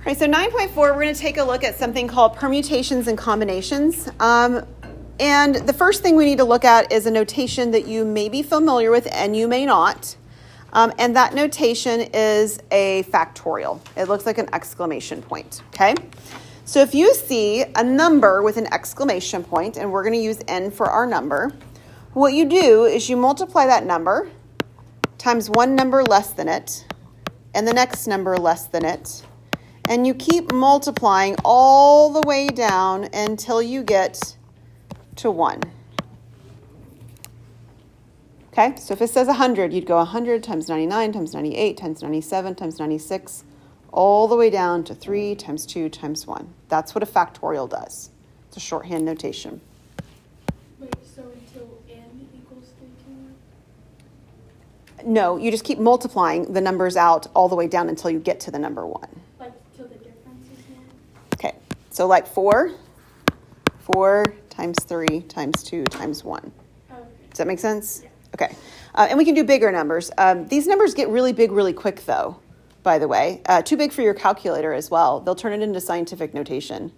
All right, so 9.4, we're going to take a look at something called permutations and combinations. And the first thing we need to look at is a notation that you may be familiar with and you may not. And that notation is a factorial. It looks like an exclamation point, okay? So if you see a number with an exclamation point, and we're going to use n for our number, what you do is you multiply that number times one number less than it, and the next number less than it, and you keep multiplying all the way down until you get to 1. Okay, so if it says 100, you'd go 100 times 99 times 98 times 97 times 96, all the way down to 3 times 2 times 1. That's what a factorial does. It's a shorthand notation. Wait, so until n equals 3? No, you just keep multiplying the numbers out all the way down until you get to the number 1. Like till the difference is 1? Okay, so like 4 times 3 times 2 times 1. Okay. Does that make sense? Yeah. Okay, and we can do bigger numbers. These numbers get really big really quick though, by the way. Too big for your calculator as well. They'll turn it into scientific notation.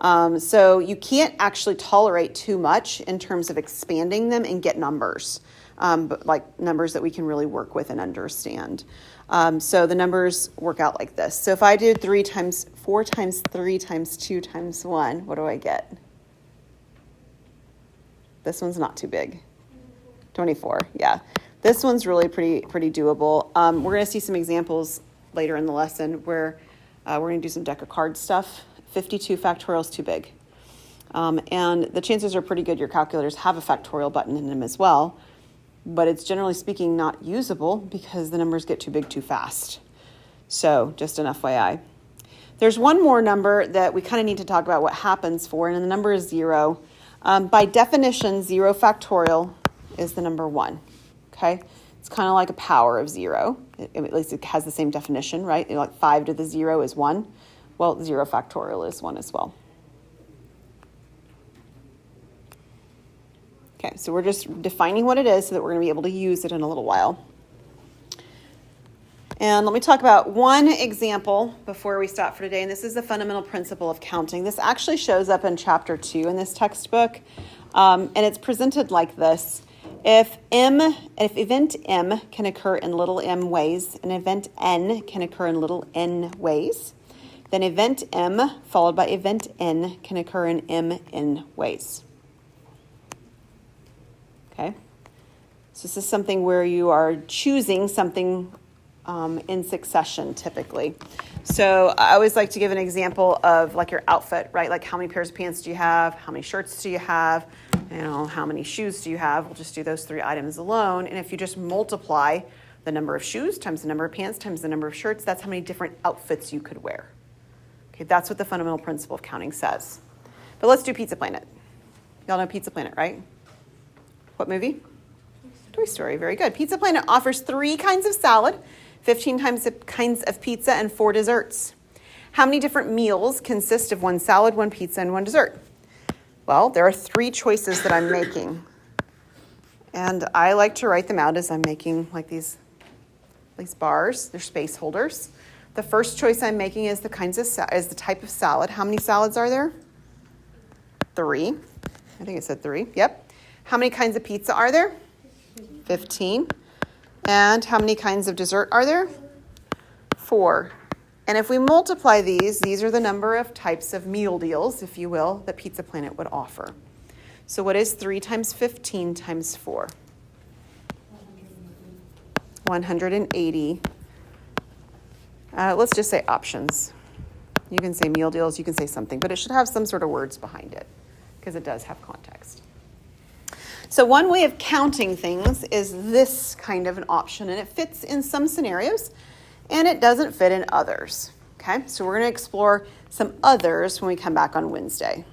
So you can't actually tolerate too much in terms of expanding them and get numbers, but like numbers that we can really work with and understand. So the numbers work out like this. So if I do 4 times 3 times 2 times 1, what do I get? This one's not too big. 24, yeah. This one's really pretty doable. We're going to see some examples later in the lesson where we're going to do some deck of cards stuff. 52 factorial is too big. And the chances are pretty good your calculators have a factorial button in them as well, but it's generally speaking not usable because the numbers get too big too fast. So just an FYI. There's one more number that we kind of need to talk about what happens for, and the number is 0. By definition, 0 factorial is the number 1, okay? It's kind of like a power of 0. At least it has the same definition, right? Like 5 to the 0 is 1. Well, 0 factorial is 1 as well. Okay, so we're just defining what it is so that we're going to be able to use it in a little while. And let me talk about one example before we stop for today, and this is the fundamental principle of counting. This actually shows up in chapter 2 in this textbook, and it's presented like this. If event M can occur in little m ways, and event N can occur in little n ways, then event M followed by event N can occur in mn ways. Okay? So this is something where you are choosing something in succession typically. So I always like to give an example of like your outfit, right? Like how many pairs of pants do you have? How many shirts do you have? How many shoes do you have? We'll just do those 3 items alone. And if you just multiply the number of shoes times the number of pants times the number of shirts, that's how many different outfits you could wear. Okay, that's what the fundamental principle of counting says. But let's do Pizza Planet. Y'all know Pizza Planet, right? What movie? Toy Story, very good. Pizza Planet offers 3 kinds of salad, 15 kinds of pizza, and 4 desserts. How many different meals consist of 1 salad, 1 pizza, and 1 dessert? Well, there are 3 choices that I'm making. And I like to write them out as I'm making like these bars. They're space holders. The first choice I'm making is the type of salad. How many salads are there? 3. I think it said 3. Yep. How many kinds of pizza are there? 15. And how many kinds of dessert are there? 4. And if we multiply these are the number of types of meal deals, if you will, that Pizza Planet would offer. So what is 3 times 15 times 4? 180. Let's just say options. You can say meal deals, you can say something, but it should have some sort of words behind it because it does have context. So one way of counting things is this kind of an option, and it fits in some scenarios, and it doesn't fit in others. Okay, so we're going to explore some others when we come back on Wednesday.